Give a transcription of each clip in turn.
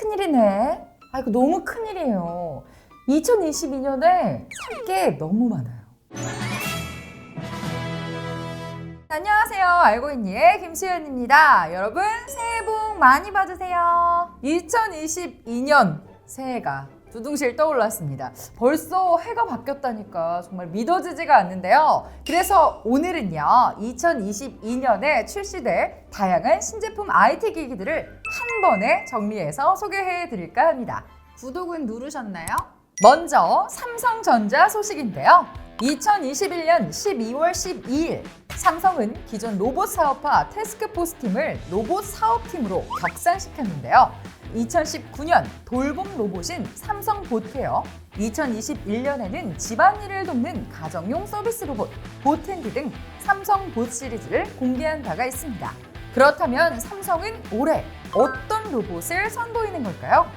큰일이네. 이거 너무 큰일이에요. 2022년에 살 게 너무 많아요. 안녕하세요. 알고 있니의 김수연입니다. 여러분 새해 복 많이 받으세요. 2022년 새해가 두둥실 떠올랐습니다. 벌써 해가 바뀌었다니까 정말 믿어지지가 않는데요. 그래서 오늘은요, 2022년에 출시될 다양한 신제품 IT 기기들을 한 번에 정리해서 소개해 드릴까 합니다. 구독은 누르셨나요? 먼저 삼성전자 소식인데요. 2021년 12월 12일 삼성은 기존 로봇 사업화 태스크포스 팀을 로봇 사업팀으로 격상시켰는데요. 2019년 돌봄 로봇인 삼성 보트웨어, 2021년에는 집안일을 돕는 가정용 서비스 로봇 보텐디 등 삼성 봇 시리즈를 공개한 바가 있습니다. 그렇다면 삼성은 올해 어떤 로봇을 선보이는 걸까요?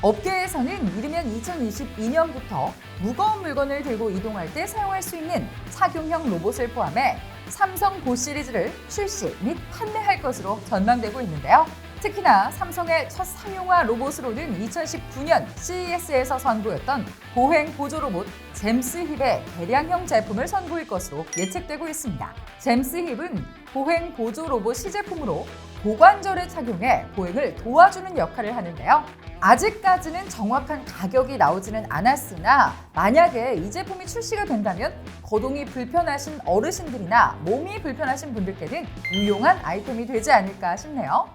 업계에서는 이르면 2022년부터 무거운 물건을 들고 이동할 때 사용할 수 있는 착용형 로봇을 포함해 삼성 봇 시리즈를 출시 및 판매할 것으로 전망되고 있는데요. 특히나 삼성의 첫 상용화 로봇으로는 2019년 CES에서 선보였던 보행 보조 로봇 잼스 힙의 대량형 제품을 선보일 것으로 예측되고 있습니다. 잼스 힙은 보행 보조 로봇 시제품으로 고관절을 착용해 보행을 도와주는 역할을 하는데요. 아직까지는 정확한 가격이 나오지는 않았으나 만약에 이 제품이 출시가 된다면 거동이 불편하신 어르신들이나 몸이 불편하신 분들께는 유용한 아이템이 되지 않을까 싶네요.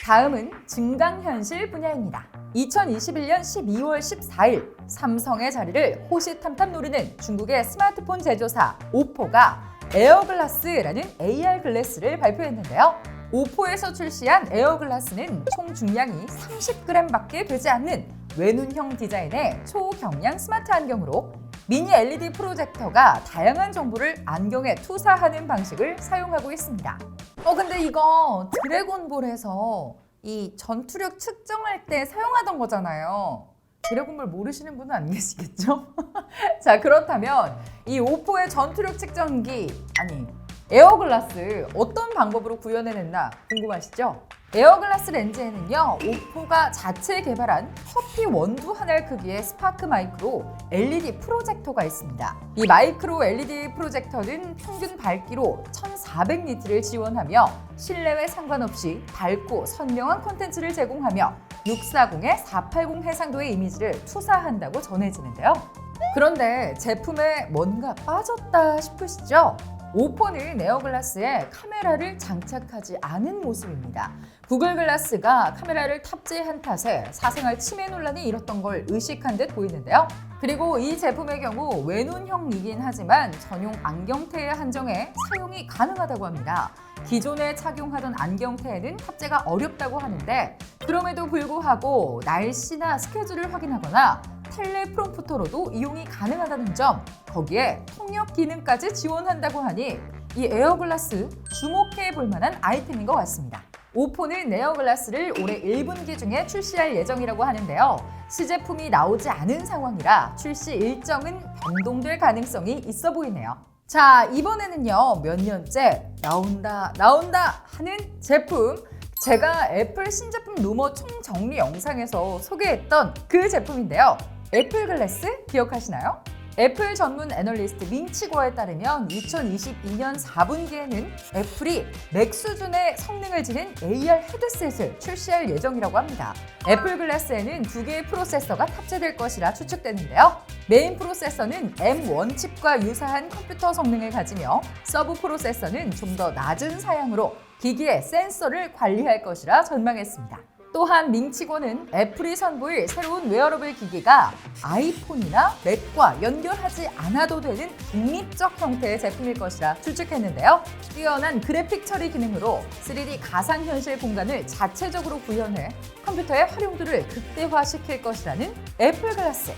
다음은 증강현실 분야입니다. 2021년 12월 14일 삼성의 자리를 호시탐탐 노리는 중국의 스마트폰 제조사 오포가 에어글라스라는 AR 글래스를 발표했는데요. 오포에서 출시한 에어글라스는 총 중량이 30g밖에 되지 않는 외눈형 디자인의 초경량 스마트 안경으로 미니 LED 프로젝터가 다양한 정보를 안경에 투사하는 방식을 사용하고 있습니다. 근데 이거 드래곤볼에서 이 전투력 측정할 때 사용하던 거잖아요. 드래곤볼 모르시는 분은 안 계시겠죠? 자, 그렇다면 이 오포의 전투력 측정기, 에어글라스 어떤 방법으로 구현해냈나 궁금하시죠? 에어글라스 렌즈에는요, 오포가 자체 개발한 커피 원두 한 알 크기의 스파크 마이크로 LED 프로젝터가 있습니다. 이 마이크로 LED 프로젝터는 평균 밝기로 1400니트를 지원하며 실내외 상관없이 밝고 선명한 콘텐츠를 제공하며 640에 480 해상도의 이미지를 투사한다고 전해지는데요. 그런데 제품에 뭔가 빠졌다 싶으시죠? 오포는 에어글라스에 카메라를 장착하지 않은 모습입니다. 구글 글라스가 카메라를 탑재한 탓에 사생활 침해 논란이 일었던 걸 의식한 듯 보이는데요. 그리고 이 제품의 경우 외눈형이긴 하지만 전용 안경테에 한정해 사용이 가능하다고 합니다. 기존에 착용하던 안경테에는 탑재가 어렵다고 하는데 그럼에도 불구하고 날씨나 스케줄을 확인하거나 텔레프롬프터로도 이용이 가능하다는 점, 거기에 통역 기능까지 지원한다고 하니 이 에어글라스 주목해 볼 만한 아이템인 것 같습니다. 오포는 에어글라스를 올해 1분기 중에 출시할 예정이라고 하는데요. 시제품이 나오지 않은 상황이라 출시 일정은 변동될 가능성이 있어 보이네요. 자, 이번에는요, 몇 년째 나온다 하는 제품, 제가 애플 신제품 루머 총정리 영상에서 소개했던 그 제품인데요. 애플 글래스 기억하시나요? 애플 전문 애널리스트 민치거에 따르면 2022년 4분기에는 애플이 맥 수준의 성능을 지닌 AR 헤드셋을 출시할 예정이라고 합니다. 애플 글래스에는 2개의 프로세서가 탑재될 것이라 추측되는데요. 메인 프로세서는 M1 칩과 유사한 컴퓨터 성능을 가지며 서브 프로세서는 좀 더 낮은 사양으로 기기의 센서를 관리할 것이라 전망했습니다. 또한 민치고는 애플이 선보일 새로운 웨어러블 기기가 아이폰이나 맥과 연결하지 않아도 되는 독립적 형태의 제품일 것이라 추측했는데요. 뛰어난 그래픽 처리 기능으로 3D 가상현실 공간을 자체적으로 구현해 컴퓨터의 활용도를 극대화시킬 것이라는 애플 글라스.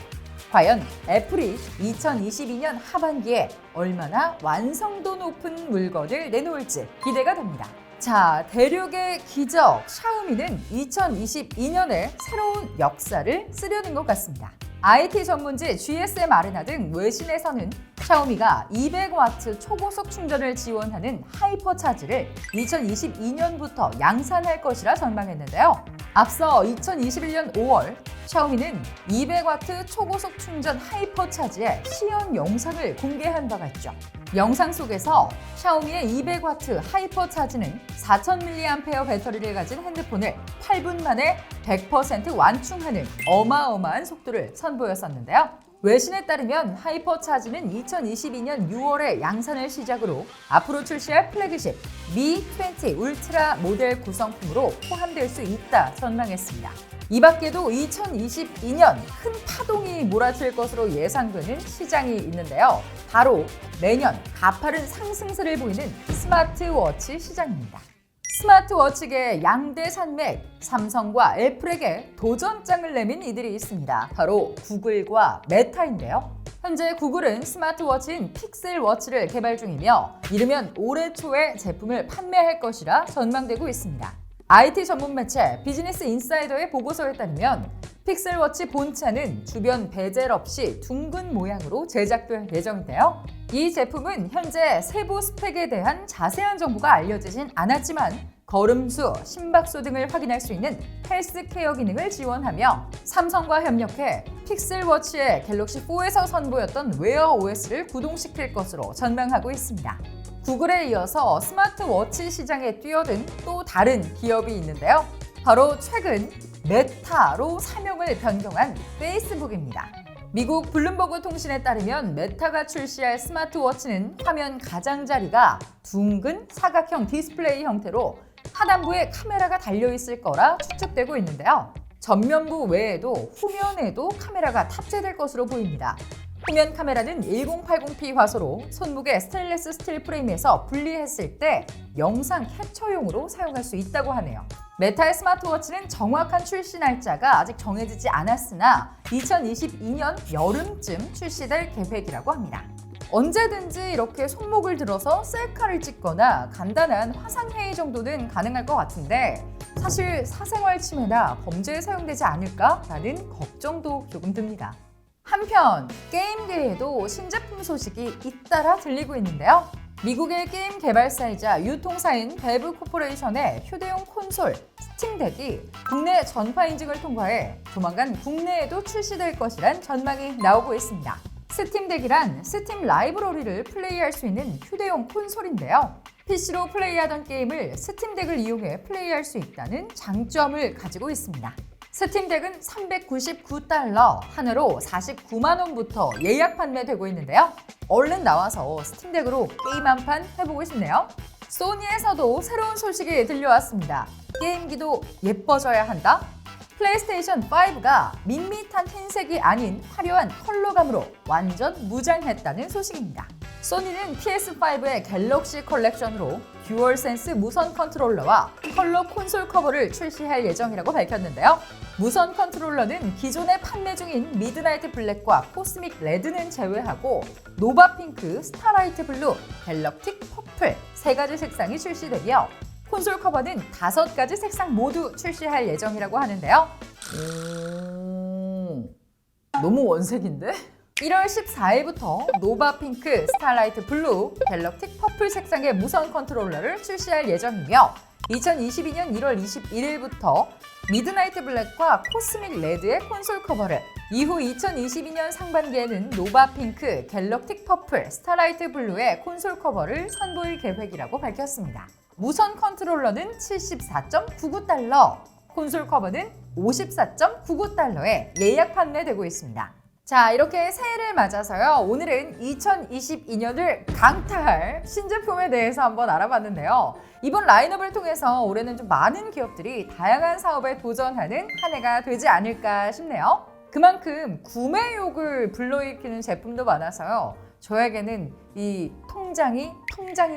과연 애플이 2022년 하반기에 얼마나 완성도 높은 물건을 내놓을지 기대가 됩니다. 자, 대륙의 기적 샤오미는 2022년에 새로운 역사를 쓰려는 것 같습니다. IT 전문지 GSM 아레나 등 외신에서는 샤오미가 200W 초고속 충전을 지원하는 하이퍼차지를 2022년부터 양산할 것이라 전망했는데요. 앞서 2021년 5월 샤오미는 200W 초고속 충전 하이퍼차지의 시연 영상을 공개한 바가 있죠. 영상 속에서 샤오미의 200W 하이퍼차지는 4000mAh 배터리를 가진 핸드폰을 8분 만에 100% 완충하는 어마어마한 속도를 선보였었는데요. 외신에 따르면 하이퍼차지는 2022년 6월에 양산을 시작으로 앞으로 출시할 플래그십 미 20 울트라 모델 구성품으로 포함될 수 있다 전망했습니다. 이 밖에도 2022년 큰 파동이 몰아칠 것으로 예상되는 시장이 있는데요. 바로 매년 가파른 상승세를 보이는 스마트워치 시장입니다. 스마트워치계 양대 산맥 삼성과 애플에게 도전장을 내민 이들이 있습니다. 바로 구글과 메타인데요. 현재 구글은 스마트워치인 픽셀워치를 개발 중이며 이르면 올해 초에 제품을 판매할 것이라 전망되고 있습니다. IT 전문 매체 비즈니스 인사이더의 보고서에 따르면 픽셀워치 본체는 주변 베젤 없이 둥근 모양으로 제작될 예정인데요. 이 제품은 현재 세부 스펙에 대한 자세한 정보가 알려지진 않았지만 걸음수, 심박수 등을 확인할 수 있는 헬스케어 기능을 지원하며 삼성과 협력해 픽셀워치의 갤럭시4에서 선보였던 웨어 OS를 구동시킬 것으로 전망하고 있습니다. 구글에 이어서 스마트워치 시장에 뛰어든 또 다른 기업이 있는데요. 바로 최근 메타로 사명을 변경한 페이스북입니다. 미국 블룸버그 통신에 따르면 메타가 출시할 스마트워치는 화면 가장자리가 둥근 사각형 디스플레이 형태로 하단부에 카메라가 달려있을 거라 추측되고 있는데요. 전면부 외에도 후면에도 카메라가 탑재될 것으로 보입니다. 후면 카메라는 1080p 화소로 손목의 스테인리스 스틸 프레임에서 분리했을 때 영상 캡처용으로 사용할 수 있다고 하네요. 메타의 스마트워치는 정확한 출시 날짜가 아직 정해지지 않았으나 2022년 여름쯤 출시될 계획이라고 합니다. 언제든지 이렇게 손목을 들어서 셀카를 찍거나 간단한 화상회의 정도는 가능할 것 같은데 사실 사생활 침해나 범죄에 사용되지 않을까라는 걱정도 조금 듭니다. 한편 게임계에도 신제품 소식이 잇따라 들리고 있는데요. 미국의 게임 개발사이자 유통사인 밸브 코퍼레이션의 휴대용 콘솔 스팀덱이 국내 전파 인증을 통과해 조만간 국내에도 출시될 것이란 전망이 나오고 있습니다. 스팀덱이란 스팀 라이브러리를 플레이할 수 있는 휴대용 콘솔인데요. PC로 플레이하던 게임을 스팀덱을 이용해 플레이할 수 있다는 장점을 가지고 있습니다. 스팀덱은 $399, 하나로 49만 원부터 예약 판매되고 있는데요. 얼른 나와서 스팀덱으로 게임 한 판 해보고 싶네요. 소니에서도 새로운 소식이 들려왔습니다. 게임기도 예뻐져야 한다? 플레이스테이션 5가 밋밋한 흰색이 아닌 화려한 컬러감으로 완전 무장했다는 소식입니다. 소니는 PS5의 갤럭시 컬렉션으로 듀얼센스 무선 컨트롤러와 컬러 콘솔 커버를 출시할 예정이라고 밝혔는데요. 무선 컨트롤러는 기존에 판매 중인 미드나이트 블랙과 코스믹 레드는 제외하고 노바 핑크, 스타라이트 블루, 갤럭틱 퍼플 3가지 색상이 출시되며 콘솔 커버는 5가지 색상 모두 출시할 예정이라고 하는데요. 너무 원색인데? 1월 14일부터 노바 핑크, 스타라이트 블루, 갤럭틱 퍼플 색상의 무선 컨트롤러를 출시할 예정이며 2022년 1월 21일부터 미드나이트 블랙과 코스믹 레드의 콘솔 커버를, 이후 2022년 상반기에는 노바 핑크, 갤럭틱 퍼플, 스타라이트 블루의 콘솔 커버를 선보일 계획이라고 밝혔습니다. 무선 컨트롤러는 $74.99, 콘솔 커버는 $54.99에 예약 판매되고 있습니다. 자, 이렇게 새해를 맞아서요. 오늘은 2022년을 강타할 신제품에 대해서 한번 알아봤는데요. 이번 라인업을 통해서 올해는 좀 많은 기업들이 다양한 사업에 도전하는 한 해가 되지 않을까 싶네요. 그만큼 구매욕을 불러일으키는 제품도 많아서요. 저에게는 이 통장이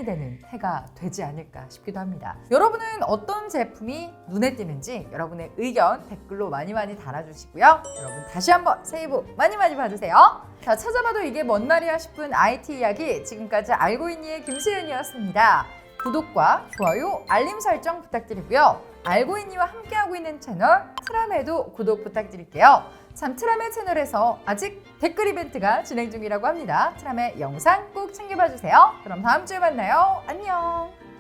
되는 해가 되지 않을까 싶기도 합니다. 여러분은 어떤 제품이 눈에 띄는지 여러분의 의견 댓글로 많이 달아주시고요. 여러분 다시 한번 새해 복 많이 받으세요. 자, 찾아봐도 이게 뭔 말이야 싶은 IT 이야기, 지금까지 알고 있니의 김수현이었습니다. 구독과 좋아요, 알림 설정 부탁드리고요. 알고있니와 함께하고 있는 채널 트람에도 구독 부탁드릴게요. 참 트람의 채널에서 아직 댓글 이벤트가 진행 중이라고 합니다. 트람의 영상 꼭 챙겨봐 주세요. 그럼 다음 주에 만나요. 안녕.